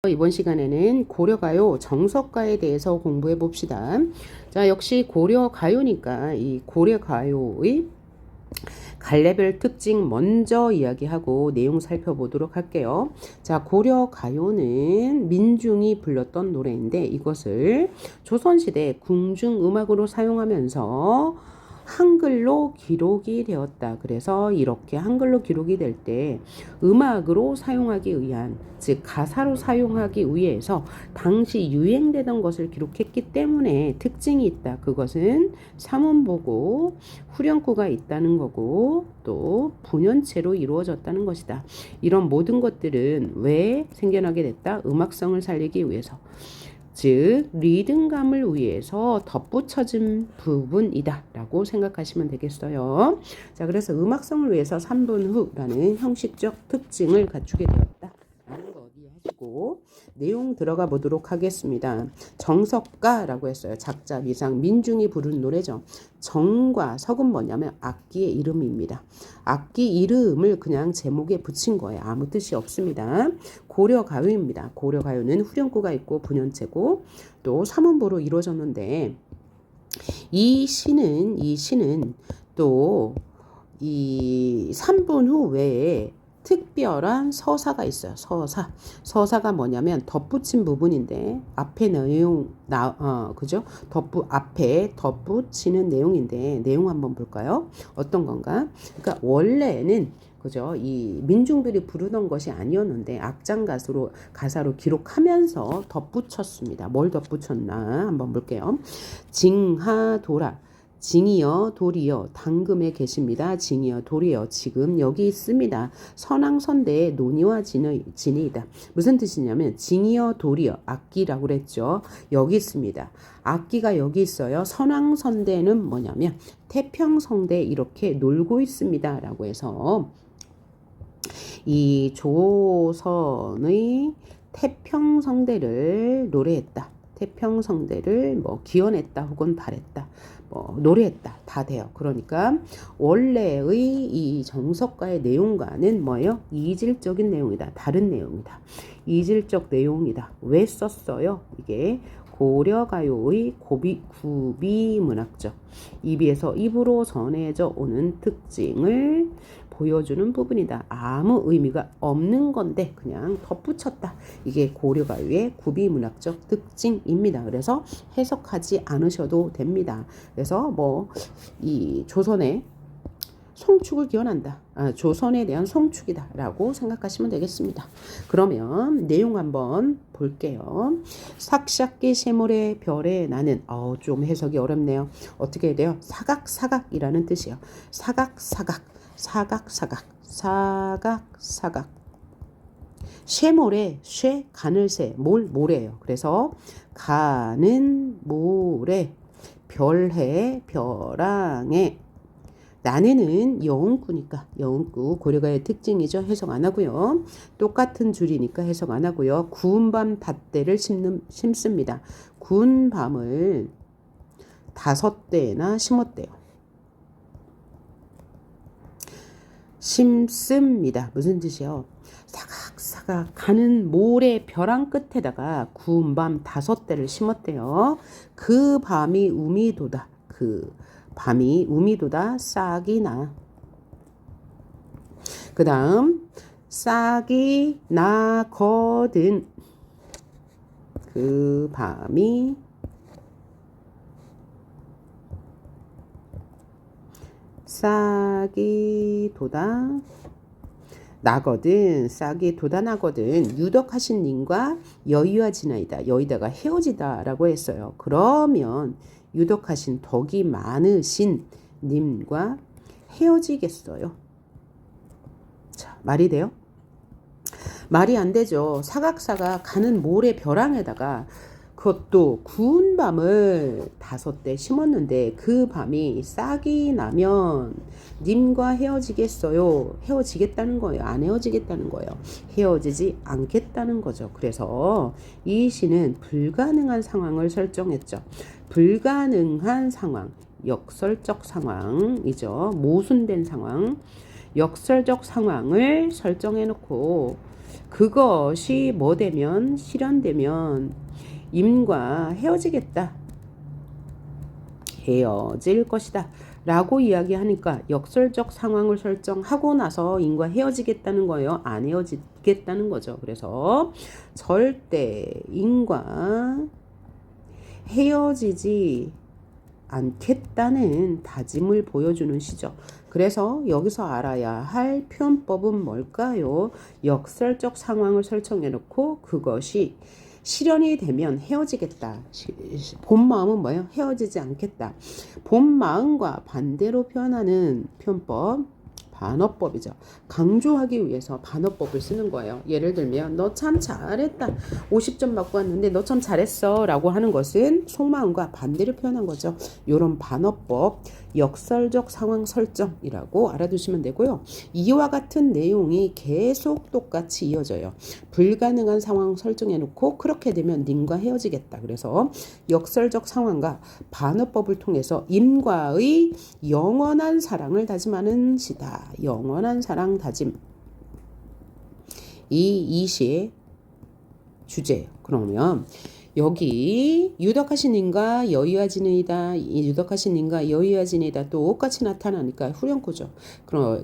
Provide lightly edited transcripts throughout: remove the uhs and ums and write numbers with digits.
이번 시간에는 고려가요 정석가에 대해서 공부해 봅시다. 자, 역시 고려가요니까 이 고려가요의 갈래별 특징 먼저 이야기하고 내용 살펴보도록 할게요. 자, 고려가요는 민중이 불렀던 노래인데 이것을 조선시대 궁중음악으로 사용하면서 한글로 기록이 되었다. 그래서 이렇게 한글로 기록이 될 때 음악으로 사용하기 위한, 즉 가사로 사용하기 위해서 당시 유행되던 것을 기록했기 때문에 특징이 있다. 그것은 사문보고 후렴구가 있다는 거고 또 분연체로 이루어졌다는 것이다. 이런 모든 것들은 왜 생겨나게 됐다? 음악성을 살리기 위해서, 즉 리듬감을 위해서 덧붙여진 부분이다 라고 생각하시면 되겠어요. 자, 그래서 음악성을 위해서 3분 후라는 형식적 특징을 갖추게 되었다 라는 거 이해하시고 내용 들어가 보도록 하겠습니다. 정석가라고 했어요. 작자, 미상, 민중이 부른 노래죠. 정과 석은 뭐냐면 악기의 이름입니다. 악기 이름을 그냥 제목에 붙인 거예요. 아무 뜻이 없습니다. 고려가요입니다. 고려가요는 후렴구가 있고 분연체고 또 사문보로 이루어졌는데 이 시는 또 이 3분 후 외에 특별한 서사가 있어요. 서사가 뭐냐면 덧붙인 부분인데 앞에 내용 그죠? 앞에 덧붙이는 내용인데 내용 한번 볼까요? 어떤 건가? 그러니까 원래는 그죠? 이 민중들이 부르던 것이 아니었는데 악장 가사로 기록하면서 덧붙였습니다. 뭘 덧붙였나 한번 볼게요. 징하도라. 징이여 도리여 당금에 계십니다. 징이여 도리여 지금 여기 있습니다. 선왕선대의 논의와 진의이다. 무슨 뜻이냐면 징이여 도리여 악기라고 그랬죠. 여기 있습니다. 악기가 여기 있어요. 선왕선대는 뭐냐면 태평성대에 이렇게 놀고 있습니다 라고 해서 이 조선의 태평성대를 노래했다. 태평성대를 뭐 기원했다 혹은 바랬다. 노래했다. 다 돼요. 그러니까 원래의 이 정석가의 내용과는 뭐예요? 이질적인 내용이다. 다른 내용이다. 이질적 내용이다. 왜 썼어요? 이게 고려가요의 구비문학적, 입에서 입으로 전해져 오는 특징을 보여주는 부분이다. 아무 의미가 없는 건데 그냥 덧붙였다. 이게 고려가요의 구비문학적 특징입니다. 그래서 해석하지 않으셔도 됩니다. 그래서 이 조선의 송축을 기원한다. 조선에 대한 송축이다 라고 생각하시면 되겠습니다. 그러면 내용 한번 볼게요. 삭삭기 샘물의 별에 나는 좀 해석이 어렵네요. 어떻게 해야 돼요? 사각사각이라는 뜻이에요. 사각사각 쇠모래, 쇠, 간을 새, 모래예요. 그래서 가는 모래, 별해, 벼랑에, 나네는 여운구니까 여운구 고려가의 특징이죠. 해석 안 하고요. 똑같은 줄이니까 해석 안 하고요. 구운 밤 닷대를 심습니다. 구운 밤을 5대나 심었대요. 심습니다. 무슨 뜻이요? 사각사각 가는 모래 벼랑 끝에다가 구운 밤 5대를 심었대요. 그 밤이 우미도다. 싹이 나. 그 다음 싹이 나거든. 그 밤이 싹이 돋아 나거든. 싹이 돋아나거든. 유덕하신 님과 여유하지나이다. 여의다가 헤어지다 라고 했어요. 그러면 유덕하신 덕이 많으신 님과 헤어지겠어요? 자, 말이 돼요? 말이 안 되죠. 사각사각 가는 모래 벼랑에다가 그것도 구운 밤을 5대 심었는데 그 밤이 싹이 나면 님과 헤어지겠어요? 헤어지겠다는 거예요? 안 헤어지겠다는 거예요? 헤어지지 않겠다는 거죠. 그래서 이 시는 불가능한 상황을 설정했죠. 불가능한 상황, 역설적 상황이죠. 모순된 상황, 역설적 상황을 설정해 놓고 그것이 뭐 되면 실현되면 임과 헤어지겠다. 헤어질 것이다. 라고 이야기하니까 역설적 상황을 설정하고 나서 임과 헤어지겠다는 거예요. 안 헤어지겠다는 거죠. 그래서 절대 임과 헤어지지 않겠다는 다짐을 보여주는 시죠. 그래서 여기서 알아야 할 표현법은 뭘까요? 역설적 상황을 설정해 놓고 그것이 실현이 되면 헤어지겠다. 본 마음은 뭐예요? 헤어지지 않겠다. 본 마음과 반대로 표현하는 표현법 반어법이죠. 강조하기 위해서 반어법을 쓰는 거예요. 예를 들면 너 참 잘했다. 50점 받고 왔는데 너 참 잘했어 라고 하는 것은 속마음과 반대로 표현한 거죠. 이런 반어법 역설적 상황 설정이라고 알아두시면 되고요. 이와 같은 내용이 계속 똑같이 이어져요. 불가능한 상황 설정해 놓고 그렇게 되면 님과 헤어지겠다. 그래서 역설적 상황과 반어법을 통해서 임과의 영원한 사랑을 다짐하는 시다. 영원한 사랑 다짐. 이 시의 주제예요. 그러면 여기 유덕하신 님과 여유하지니이다. 이 유덕하신 님과 여유하지니이다 똑같이 나타나니까 후렴구죠.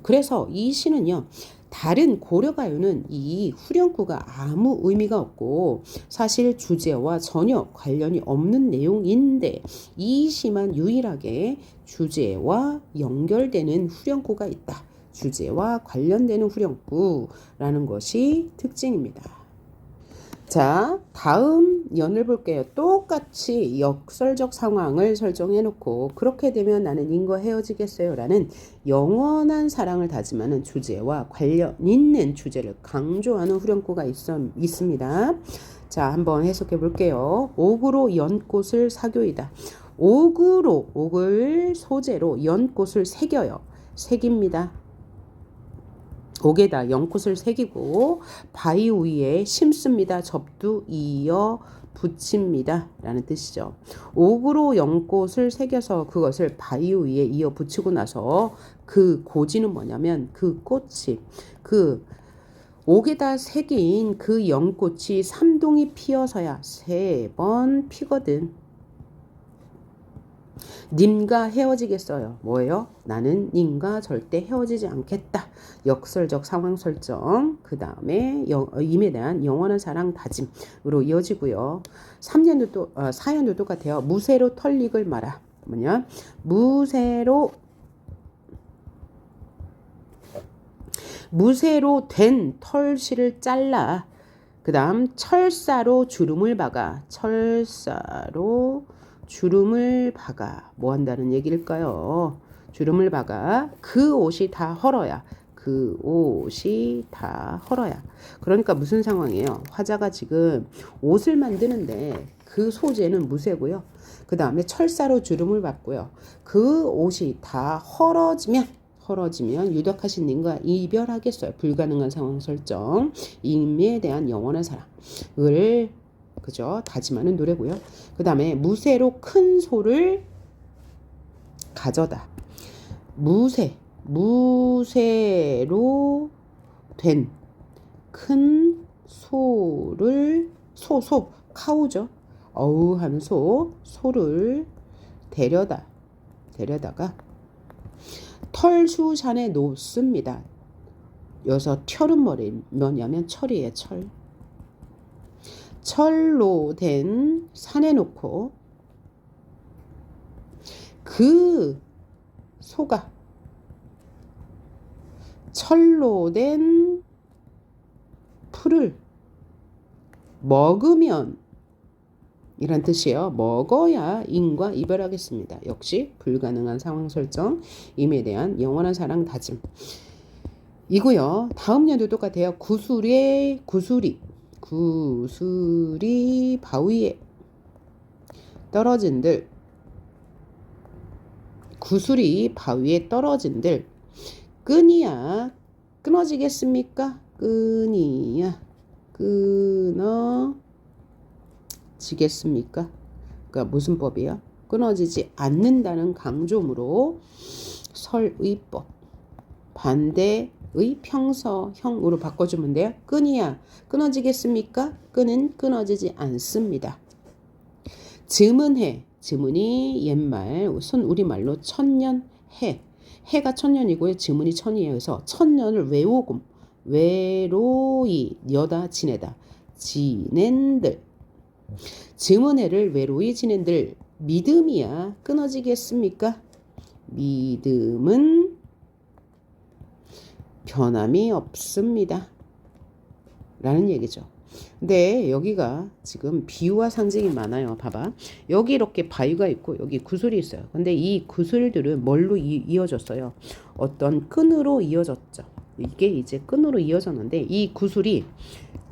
그래서 이 시는요. 다른 고려가요는 이 후렴구가 아무 의미가 없고 사실 주제와 전혀 관련이 없는 내용인데 이 시만 유일하게 주제와 연결되는 후렴구가 있다. 주제와 관련되는 후렴구라는 것이 특징입니다. 자, 다음 연을 볼게요. 똑같이 역설적 상황을 설정해 놓고 그렇게 되면 나는 님과 헤어지겠어요 라는 영원한 사랑을 다짐하는 주제와 관련 있는 주제를 강조하는 후렴구가 있습니다. 자, 한번 해석해 볼게요. 옥으로 연꽃을 사교이다. 옥을 소재로 연꽃을 새겨요. 새깁니다. 옥에다 연꽃을 새기고 바위 위에 심습니다. 접두 이어 붙입니다. 라는 뜻이죠. 옥으로 연꽃을 새겨서 그것을 바위 위에 이어 붙이고 나서 그 고지는 뭐냐면 그 꽃이 그 옥에다 새긴 그 연꽃이 3동이 피어서야 3번 피거든. 님과 헤어지겠어요. 뭐예요? 나는 님과 절대 헤어지지 않겠다. 역설적 상황 설정. 그 다음에 임에 대한 영원한 사랑 다짐으로 이어지고요. 4연도 똑같아요. 무쇠로 털릭을 말아. 뭐냐? 무쇠로 된 털실을 잘라. 그 다음 철사로 주름을 박아. 철사로 주름을 박아. 뭐 한다는 얘기일까요? 주름을 박아. 그 옷이 다 헐어야. 그 옷이 다 헐어야. 그러니까 무슨 상황이에요? 화자가 지금 옷을 만드는데 그 소재는 무쇠고요. 그 다음에 철사로 주름을 박고요. 그 옷이 다 헐어지면 유덕하신 님과 이별하겠어요. 불가능한 상황 설정. 임에 대한 영원한 사랑을 그죠? 다짐하는 노래고요. 그 다음에 무쇠로 큰 소를 가져다. 무쇠로 된 큰 소를 카우죠. 어우 하는 소를 데려다가 털수산에 놓습니다. 여기서 털은 뭐냐면 철이에요. 철로 된 산에 놓고 그 소가 철로 된 풀을 먹으면 이란 뜻이에요. 먹어야 인과 이별하겠습니다. 역시 불가능한 상황 설정, 임에 대한 영원한 사랑 다짐 이고요. 다음 연도 똑같아요. 구슬이 바위에 떨어진들. 구슬이 바위에 떨어진들. 끈이야 끊어지겠습니까? 끈이야 끊어지겠습니까? 그러니까 무슨 법이야? 끊어지지 않는다는 강조문으로 설의법 반대의 평서형으로 바꿔주면 돼요. 끈이야. 끊어지겠습니까? 끈은 끊어지지 않습니다. 즈문해. 즈문이 옛말 손 우리말로 천년해. 해가 천년이고요. 즈문이 천이에요. 그래서 천년을 외우고 외로이 여다 지내다. 지낸들. 즈문해를 외로이 지낸들. 믿음이야. 끊어지겠습니까? 믿음은 변함이 없습니다. 라는 얘기죠. 근데 여기가 지금 비유와 상징이 많아요. 봐봐. 여기 이렇게 바위가 있고 여기 구슬이 있어요. 근데 이 구슬들은 뭘로 이어졌어요? 어떤 끈으로 이어졌죠. 이게 이제 끈으로 이어졌는데 이 구슬이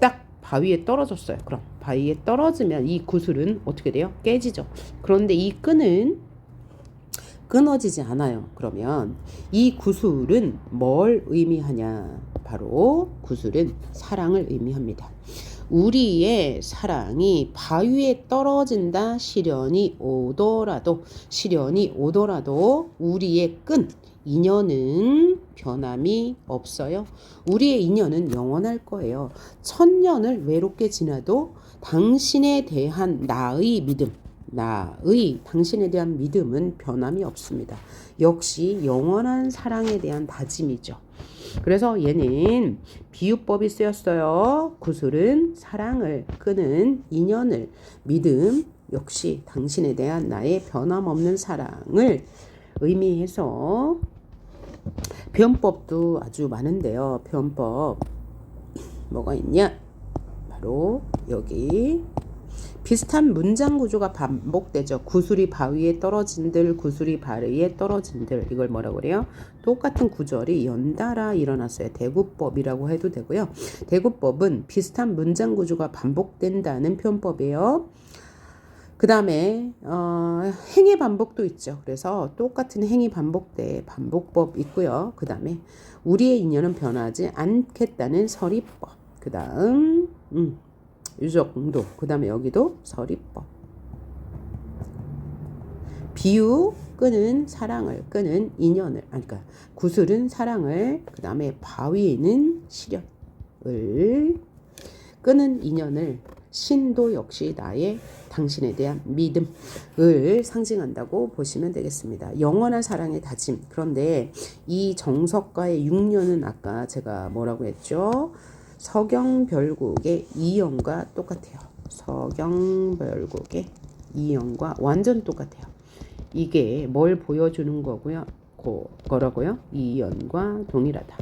딱 바위에 떨어졌어요. 그럼 바위에 떨어지면 이 구슬은 어떻게 돼요? 깨지죠. 그런데 이 끈은 끊어지지 않아요. 그러면 이 구슬은 뭘 의미하냐? 바로 구슬은 사랑을 의미합니다. 우리의 사랑이 바위에 떨어진다 시련이 오더라도 우리의 끈 인연은 변함이 없어요. 우리의 인연은 영원할 거예요. 천년을 외롭게 지나도 당신에 대한 당신에 대한 믿음은 변함이 없습니다. 역시 영원한 사랑에 대한 다짐이죠. 그래서 얘는 비유법이 쓰였어요. 구슬은 사랑을, 끈은 인연을, 믿음 역시 당신에 대한 나의 변함없는 사랑을 의미해서 표현법도 아주 많은데요. 표현법 뭐가 있냐? 바로 여기 비슷한 문장 구조가 반복되죠. 구슬이 바위에 떨어진들, 구슬이 바위에 떨어진들. 이걸 뭐라고 그래요? 똑같은 구절이 연달아 일어났어요. 대구법이라고 해도 되고요. 대구법은 비슷한 문장 구조가 반복된다는 표현법이에요. 그 다음에 행위 반복도 있죠. 그래서 똑같은 행위 반복법 있고요. 그 다음에 우리의 인연은 변하지 않겠다는 서리법. 그 다음 유적공도. 그 다음에 여기도 서리법. 비유, 끈은 사랑을, 끈은 인연을, 그러니까 구슬은 사랑을, 그 다음에 바위는 시련을, 끈은 인연을, 신도 역시 나의 당신에 대한 믿음을 상징한다고 보시면 되겠습니다. 영원한 사랑의 다짐. 그런데 이 정석과의 6년은 아까 제가 뭐라고 했죠? 서경별국의 이연과 똑같아요. 서경별국의 이연과 완전 똑같아요. 이게 뭘 보여주는 거고요? 거라고요? 이연과 동일하다.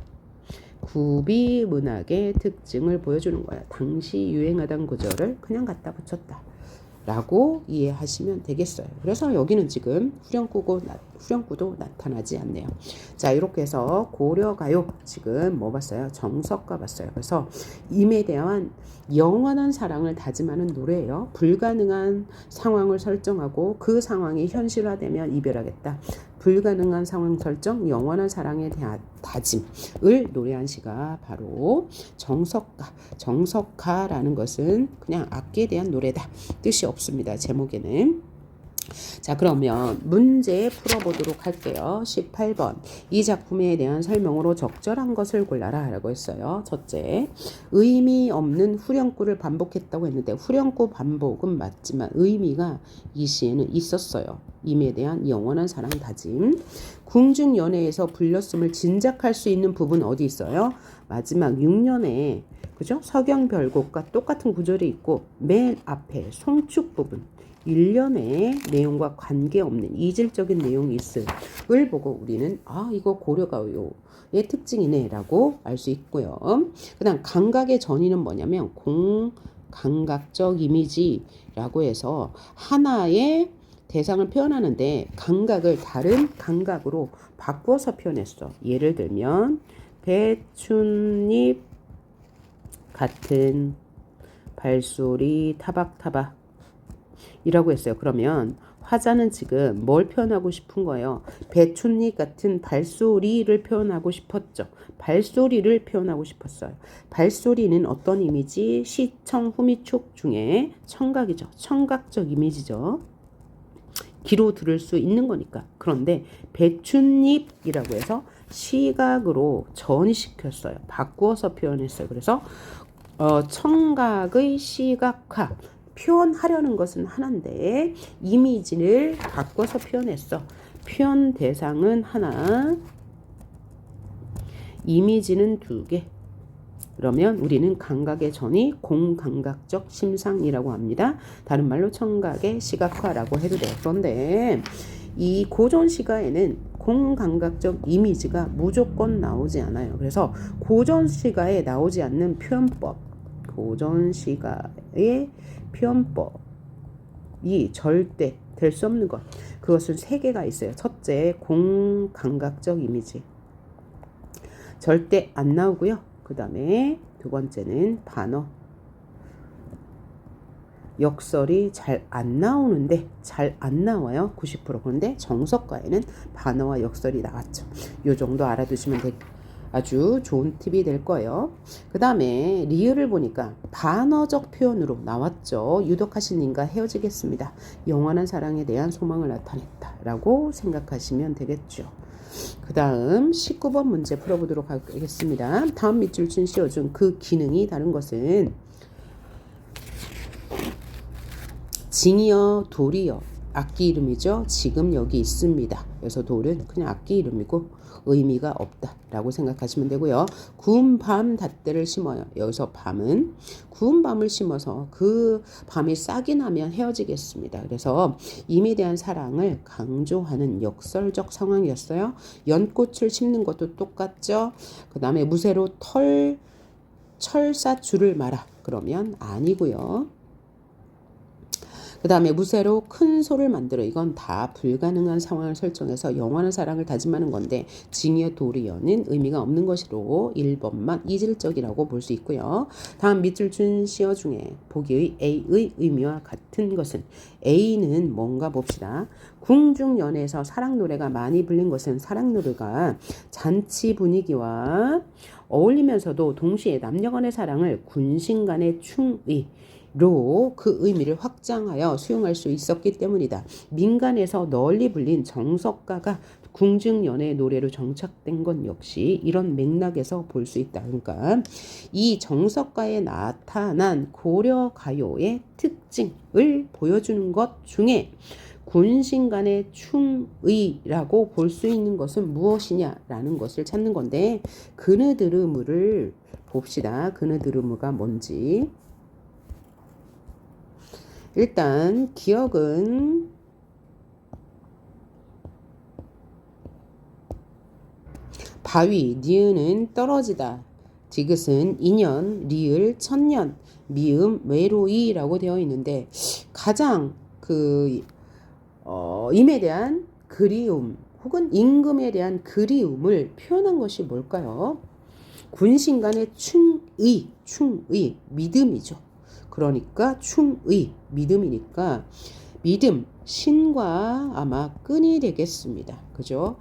구비 문학의 특징을 보여주는 거야. 당시 유행하던 구절을 그냥 갖다 붙였다. 라고 이해하시면 되겠어요. 그래서 여기는 지금 후렴구도 나타나지 않네요. 자, 이렇게 해서 고려가요. 지금 뭐 봤어요? 정석가 봤어요. 그래서 임에 대한 영원한 사랑을 다짐하는 노래예요. 불가능한 상황을 설정하고 그 상황이 현실화되면 이별하겠다. 불가능한 상황 설정, 영원한 사랑에 대한 다짐을 노래한 시가 바로 정석가. 정석가라는 것은 그냥 악기에 대한 노래다. 뜻이 없습니다. 제목에는. 자, 그러면 문제 풀어보도록 할게요. 18번. 이 작품에 대한 설명으로 적절한 것을 골라라 라고 했어요. 첫째, 의미 없는 후렴구를 반복했다고 했는데 후렴구 반복은 맞지만 의미가 이 시에는 있었어요. 임에 대한 영원한 사랑 다짐. 궁중연회에서 불렸음을 진작할 수 있는 부분 어디 있어요? 마지막 6년에 그죠? 서경별곡과 똑같은 구절이 있고 맨 앞에 송축 부분 1년의 내용과 관계없는 이질적인 내용이 있음을 보고 우리는 이거 고려가요의 특징이네 라고 알 수 있고요. 그 다음 감각의 전이는 뭐냐면 공감각적 이미지라고 해서 하나의 대상을 표현하는데 감각을 다른 감각으로 바꿔서 표현했어. 예를 들면 배춧잎 같은 발소리 타박타박 이라고 했어요. 그러면 화자는 지금 뭘 표현하고 싶은 거예요? 배춧잎 같은 발소리를 표현하고 싶었죠. 발소리를 표현하고 싶었어요. 발소리는 어떤 이미지? 시청, 후미촉 중에 청각이죠. 청각적 이미지죠. 귀로 들을 수 있는 거니까. 그런데 배춧잎이라고 해서 시각으로 전이시켰어요. 바꾸어서 표현했어요. 그래서 청각의 시각화. 표현하려는 것은 하나인데 이미지를 바꿔서 표현했어. 표현 대상은 하나, 이미지는 두 개. 그러면 우리는 감각의 전이 공감각적 심상이라고 합니다. 다른 말로 청각의 시각화라고 해도 돼요. 그런데 이 고전 시가에는 공감각적 이미지가 무조건 나오지 않아요. 그래서 고전 시가에 나오지 않는 표현법, 고전 시가의 표현법이 절대 될 수 없는 것. 그것은 세 개가 있어요. 첫째, 공감각적 이미지. 절대 안 나오고요. 그 다음에 두 번째는 반어. 역설이 잘 안 나오는데 잘 안 나와요. 90%. 그런데 정석가에는 반어와 역설이 나왔죠. 요 정도 알아두시면 아주 좋은 팁이 될 거예요. 그 다음에 리을을 보니까 반어적 표현으로 나왔죠. 유독하신 님과 헤어지겠습니다. 영원한 사랑에 대한 소망을 나타냈다 라고 생각하시면 되겠죠. 그 다음 19번 문제 풀어보도록 하겠습니다. 다음 밑줄 친 시어 중 그 기능이 다른 것은 징이여 돌이여 악기 이름이죠. 지금 여기 있습니다. 그래서 돌은 그냥 악기 이름이고 의미가 없다라고 생각하시면 되고요. 구운 밤 닷대를 심어요. 여기서 밤은 구운 밤을 심어서 그 밤이 싹이 나면 헤어지겠습니다. 그래서 임에 대한 사랑을 강조하는 역설적 상황이었어요. 연꽃을 심는 것도 똑같죠. 그 다음에 무쇠로 철사줄을 말아. 그러면 아니고요. 그 다음에 무쇠로 큰 소를 만들어. 이건 다 불가능한 상황을 설정해서 영원한 사랑을 다짐하는 건데 징여 도리어는 의미가 없는 것으로 1번만 이질적이라고 볼 수 있고요. 다음 밑줄 준 시어 중에 보기의 A의 의미와 같은 것은 A는 뭔가 봅시다. 궁중연에서 사랑 노래가 많이 불린 것은 사랑 노래가 잔치 분위기와 어울리면서도 동시에 남녀간의 사랑을 군신간의 충의 로 그 의미를 확장하여 수용할 수 있었기 때문이다. 민간에서 널리 불린 정석가가 궁중연의 노래로 정착된 건 역시 이런 맥락에서 볼 수 있다. 그러니까 이 정석가에 나타난 고려 가요의 특징을 보여주는 것 중에 군신간의 충의라고 볼 수 있는 것은 무엇이냐라는 것을 찾는 건데 그느드르무를 봅시다. 그느드르무가 뭔지. 일단 기억은 바위, 니은은 떨어지다, 디귿은 인연, 리을, 천년, 미음, 외로이라고 되어 있는데 가장 임에 대한 그리움 혹은 임금에 대한 그리움을 표현한 것이 뭘까요? 군신간의 충의, 믿음이죠. 그러니까 충의, 믿음이니까 믿음, 신과 아마 끈이 되겠습니다. 그죠?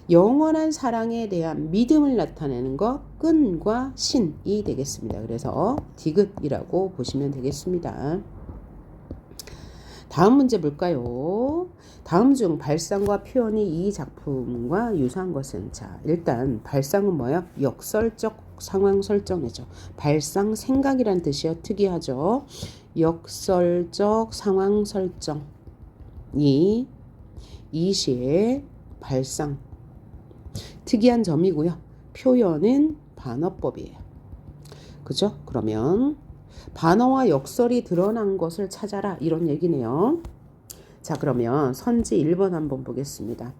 영원한 사랑에 대한 믿음을 나타내는 것, 끈과 신이 되겠습니다. 그래서 디귿이라고 보시면 되겠습니다. 다음 문제 볼까요? 다음 중 발상과 표현이 이 작품과 유사한 것은? 자, 일단 발상은 뭐예요? 역설적 상황 설정이죠. 발상, 생각이란 뜻이요. 특이하죠. 역설적 상황 설정이 이 시의 발상. 특이한 점이고요. 표현은 반어법이에요. 그죠? 그러면 반어와 역설이 드러난 것을 찾아라 이런 얘기네요. 자, 그러면 선지 1번 한번 보겠습니다.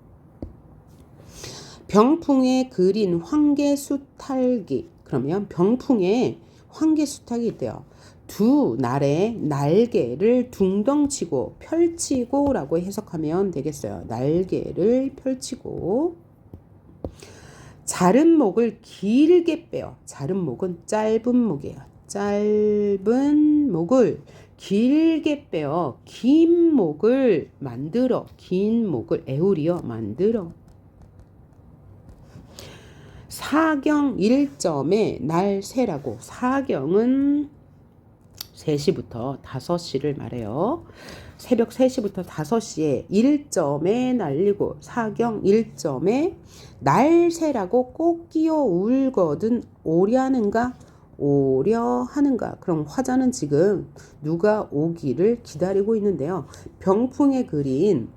병풍에 그린 황계수탈기. 그러면 병풍에 황계수탈이 있대요. 두 날의 날개를 둥덩치고 펼치고 라고 해석하면 되겠어요. 날개를 펼치고 자른 목을 길게 빼요. 자른 목은 짧은 목이에요. 짧은 목을 길게 빼어 긴 목을 만들어. 긴 목을 에우리어 만들어. 사경 1점에 날 세라고. 사경은 3시부터 5시를 말해요. 새벽 3시부터 5시에 1점에 날리고 사경 1점에 날새라고 꼭 끼어 울거든 오려하는가 오려하는가. 그럼 화자는 지금 누가 오기를 기다리고 있는데요. 병풍에 그린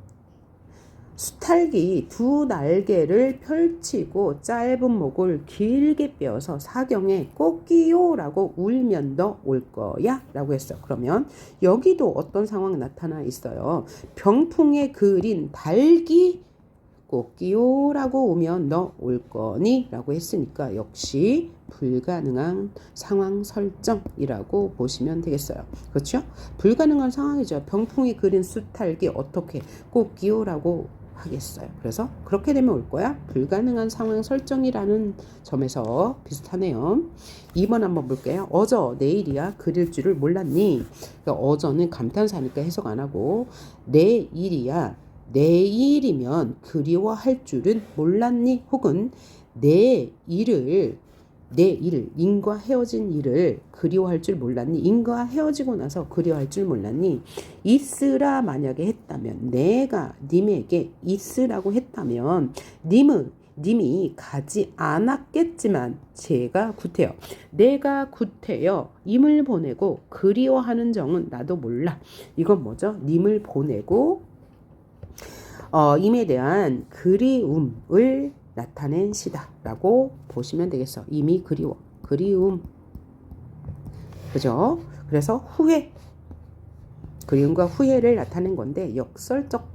수탈기 두 날개를 펼치고 짧은 목을 길게 뼈서 사경에 꽃기요라고 울면 너 올 거야 라고 했어요. 그러면 여기도 어떤 상황 나타나 있어요. 병풍에 그린 달기 꽃기요라고 오면 너 올 거니 라고 했으니까 역시 불가능한 상황 설정이라고 보시면 되겠어요. 그렇죠? 불가능한 상황이죠. 병풍이 그린 수탈기 어떻게 꽃기요라고 하겠어요. 그래서 그렇게 되면 올 거야. 불가능한 상황 설정이라는 점에서 비슷하네요. 2번 한번 볼게요. 어저 내일이야 그릴 줄을 몰랐니? 그러니까 어저는 감탄사니까 해석 안 하고 내일이야 내일이면 그리워할 줄은 몰랐니? 혹은 내 일을 인과 헤어진 일을 그리워할 줄 몰랐니? 인과 헤어지고 나서 그리워할 줄 몰랐니? 있으라 만약에 했다면 내가 님에게 있으라고 했다면 님이 가지 않았겠지만 제가 구태여 내가 구태여 임을 보내고 그리워하는 정은 나도 몰라. 이건 뭐죠? 님을 보내고 임에 대한 그리움을 나타낸 시다라고 보시면 되겠어. 이미 그리움, 그죠? 그래서 후회, 그리움과 후회를 나타낸 건데 역설적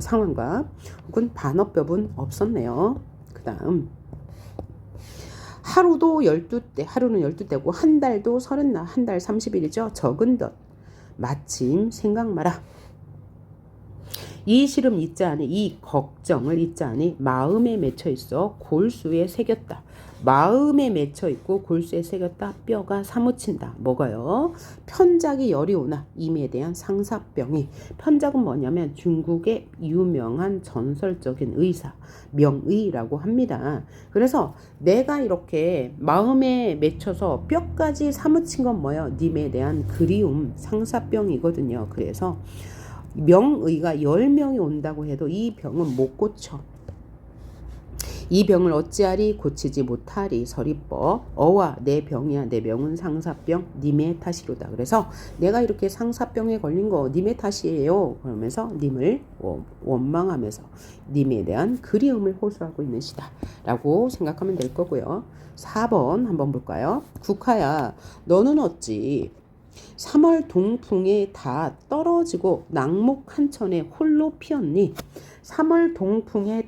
상황과 혹은 반어법은 없었네요. 그다음 하루도 12대, 하루는 12대고 한 달도 30날, 한 달 30일이죠. 적은 덧 마침 생각 마라. 이 시름 있자하니 이 걱정을 있자하니 마음에 맺혀 있어 골수에 새겼다. 마음에 맺혀 있고 골수에 새겼다. 뼈가 사무친다. 뭐가요? 편작이 열이 오나 임에 대한 상사병이. 편작은 뭐냐면 중국의 유명한 전설적인 의사 명의라고 합니다. 그래서 내가 이렇게 마음에 맺혀서 뼈까지 사무친 건 뭐예요? 님에 대한 그리움 상사병이거든요. 그래서 명의가 10명이 온다고 해도 이 병은 못 고쳐. 이 병을 어찌하리 고치지 못하리 서리법. 어와 내 병이야 내 병은 상사병 님의 탓이로다. 그래서 내가 이렇게 상사병에 걸린 거 님의 탓이에요. 그러면서 님을 원망하면서 님에 대한 그리움을 호소하고 있는 시다 라고 생각하면 될 거고요. 4번 한번 볼까요? 국하야 너는 어찌 3월 동풍에 다 떨어지고 낙목 한천에 홀로 피었니? 3월 동풍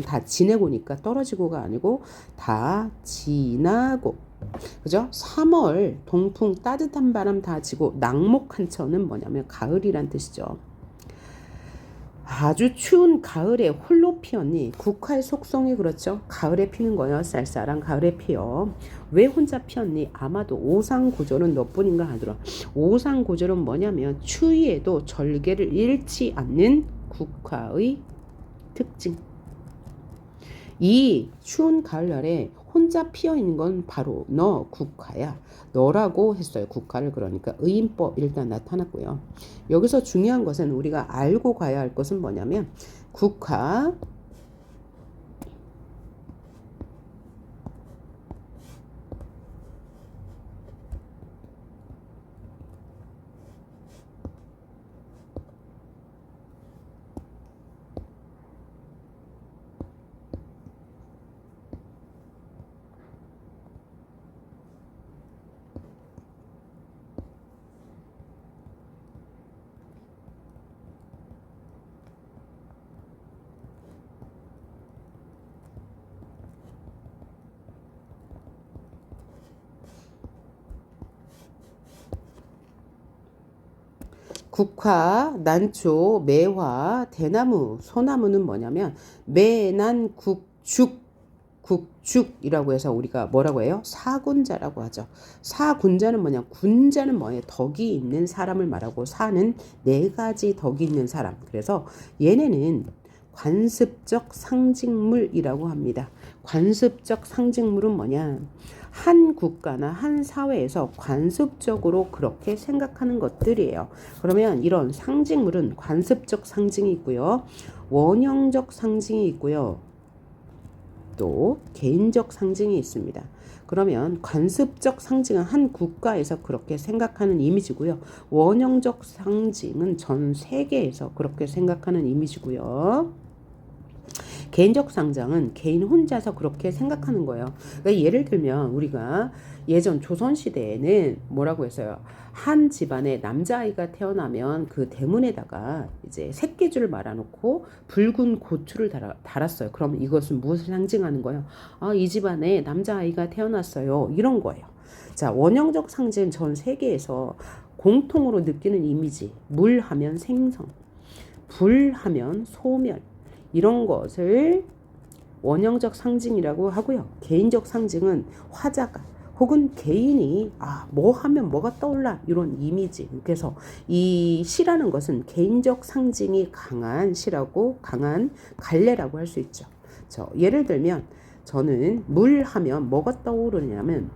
다 지내고 니까 떨어지고가 아니고 다 지나고. 그죠? 3월 동풍 따뜻한 바람 다 지고 낙목 한천은 뭐냐면 가을이란 뜻이죠. 아주 추운 가을에 홀로 피었니? 국화의 속성이 그렇죠. 가을에 피는 거예요. 쌀쌀한 가을에 피어. 왜 혼자 피었니? 아마도 오상고졸은 너뿐인가 하더라. 오상고졸은 뭐냐면 추위에도 절개를 잃지 않는 국화의 특징. 이 추운 가을날에 혼자 피어있는 건 바로 너 국화야. 너라고 했어요. 국화를. 그러니까 의인법 일단 나타났고요. 여기서 중요한 것은 우리가 알고 가야 할 것은 뭐냐면 국화 국화, 난초, 매화, 대나무, 소나무는 뭐냐면 국죽이라고 해서 우리가 뭐라고 해요? 사군자라고 하죠. 사군자는 뭐냐? 군자는 뭐예요? 덕이 있는 사람을 말하고 사는 4가지 덕이 있는 사람. 그래서 얘네는 관습적 상징물이라고 합니다. 관습적 상징물은 뭐냐? 한 국가나 한 사회에서 관습적으로 그렇게 생각하는 것들이에요. 그러면 이런 상징물은 관습적 상징이 있고요. 원형적 상징이 있고요. 또 개인적 상징이 있습니다. 그러면 관습적 상징은 한 국가에서 그렇게 생각하는 이미지고요. 원형적 상징은 전 세계에서 그렇게 생각하는 이미지고요. 개인적 상징은 개인 혼자서 그렇게 생각하는 거예요. 그러니까 예를 들면 우리가 예전 조선시대에는 뭐라고 했어요? 한 집안에 남자아이가 태어나면 그 대문에다가 이제 새끼줄을 말아놓고 붉은 고추를 달았어요. 그럼 이것은 무엇을 상징하는 거예요? 아, 이 집안에 남자아이가 태어났어요. 이런 거예요. 자, 원형적 상징은 전 세계에서 공통으로 느끼는 이미지. 물 하면 생성, 불 하면 소멸. 이런 것을 원형적 상징이라고 하고요. 개인적 상징은 화자가 혹은 개인이 뭐 하면 뭐가 떠올라 이런 이미지. 그래서 이 시라는 것은 개인적 상징이 강한 시라고 강한 갈래라고 할 수 있죠. 예를 들면 저는 물 하면 뭐가 떠오르냐면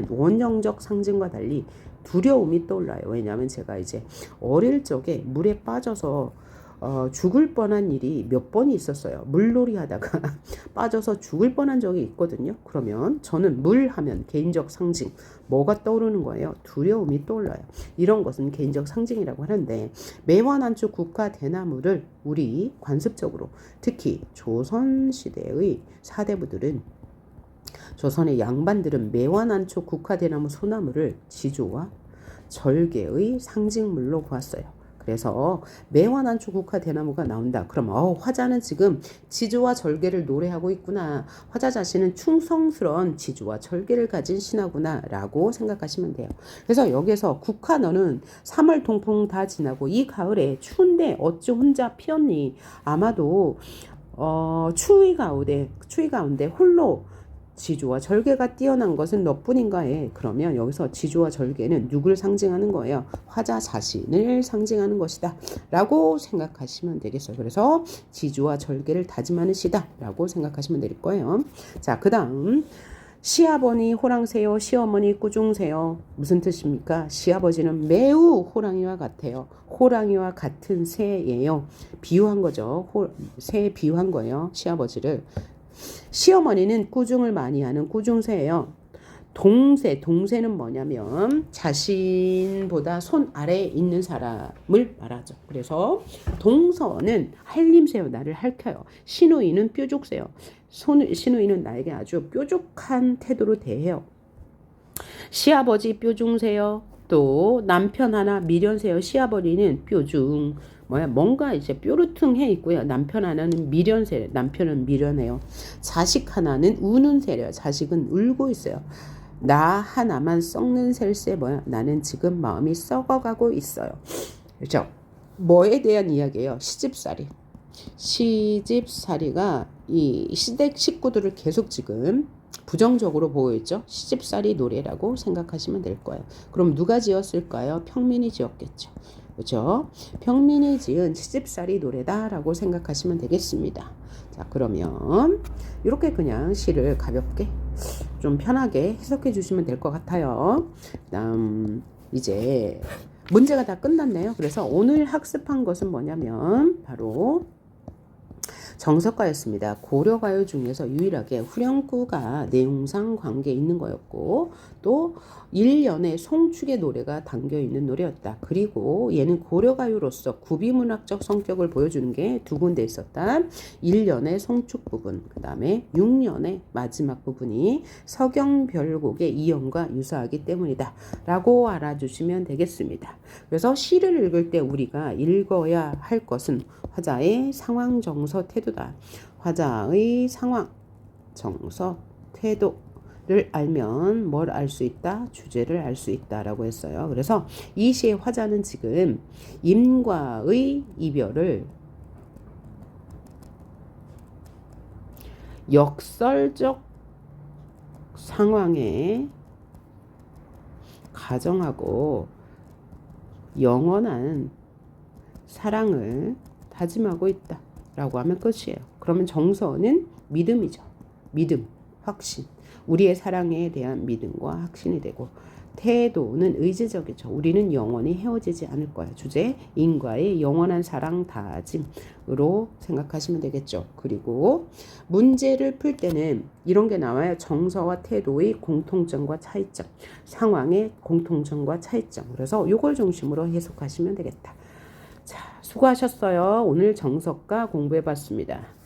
원형적 상징과 달리 두려움이 떠올라요. 왜냐하면 제가 이제 어릴 적에 물에 빠져서 죽을 뻔한 일이 몇 번이 있었어요. 물놀이 하다가 빠져서 죽을 뻔한 적이 있거든요. 그러면 저는 물 하면 개인적 상징, 뭐가 떠오르는 거예요? 두려움이 떠올라요. 이런 것은 개인적 상징이라고 하는데 매화난초 국화 대나무를 우리 관습적으로 특히 조선시대의 사대부들은 조선의 양반들은 매화난초 국화대나무 소나무를 지조와 절개의 상징물로 보았어요. 그래서 매화난초 국화대나무가 나온다. 그럼 화자는 지금 지조와 절개를 노래하고 있구나. 화자 자신은 충성스러운 지조와 절개를 가진 신하구나 라고 생각하시면 돼요. 그래서 여기서 국화 너는 3월 동풍 다 지나고 이 가을에 추운데 어찌 혼자 피었니? 아마도 추위 가운데 홀로 지조와 절개가 뛰어난 것은 너뿐인가에. 그러면 여기서 지조와 절개는 누구를 상징하는 거예요? 화자 자신을 상징하는 것이다 라고 생각하시면 되겠어요. 그래서 지조와 절개를 다짐하는 시다 라고 생각하시면 될 거예요. 자, 그 다음 시아버니 호랑새요, 시어머니 꾸중새요. 무슨 뜻입니까? 시아버지는 매우 호랑이와 같아요. 호랑이와 같은 새예요. 비유한 거죠. 새에 비유한 거예요. 시아버지를. 시어머니는 꾸중을 많이 하는 꾸중새예요. 동새는 뭐냐면 자신보다 손 아래에 있는 사람을 말하죠. 그래서 동서는 한림새요. 나를 핥혀요. 시누이는 뾰족새요. 시누이는 나에게 아주 뾰족한 태도로 대해요. 시아버지 뾰중새요. 또 남편 하나 미련새요. 시아버지는 뾰중 뭔가 이제 뾰루퉁해 있고요. 남편 하나는 미련새, 남편은 미련해요. 자식 하나는 우는 새래요. 자식은 울고 있어요. 나 하나만 썩는 셀세 나는 지금 마음이 썩어가고 있어요. 그렇죠? 뭐에 대한 이야기예요? 시집살이가 이 시댁 식구들을 계속 지금 부정적으로 보고 있죠. 시집살이 노래라고 생각하시면 될 거예요. 그럼 누가 지었을까요? 평민이 지었겠죠. 그렇죠? 평민이 지은 시집살이 노래다라고 생각하시면 되겠습니다. 자, 그러면 이렇게 그냥 시를 가볍게 좀 편하게 해석해 주시면 될 것 같아요. 그다음 이제 문제가 다 끝났네요. 그래서 오늘 학습한 것은 뭐냐면 바로 정석가였습니다. 고려가요 중에서 유일하게 후렴구가 내용상 관계 있는 거였고 또 1년의 송축의 노래가 담겨있는 노래였다. 그리고 얘는 고려가요로서 구비문학적 성격을 보여주는 게 두 군데 있었다. 1년의 송축 부분, 그 다음에 6년의 마지막 부분이 서경별곡의 이연과 유사하기 때문이다 라고 알아주시면 되겠습니다. 그래서 시를 읽을 때 우리가 읽어야 할 것은 화자의 상황, 정서, 태도다. 화자의 상황, 정서, 태도를 알면 뭘 알 수 있다? 주제를 알 수 있다라고 했어요. 그래서 이 시의 화자는 지금 임과의 이별을 역설적 상황에 가정하고 영원한 사랑을 다짐하고 있다 라고 하면 끝이에요. 그러면 정서는 믿음이죠. 믿음. 확신. 우리의 사랑에 대한 믿음과 확신이 되고 태도는 의지적이죠. 우리는 영원히 헤어지지 않을 거야. 주제 인과의 영원한 사랑 다짐으로 생각하시면 되겠죠. 그리고 문제를 풀 때는 이런 게 나와요. 정서와 태도의 공통점과 차이점, 상황의 공통점과 차이점. 그래서 이걸 중심으로 해석하시면 되겠다. 자, 수고하셨어요. 오늘 정석가 공부해봤습니다.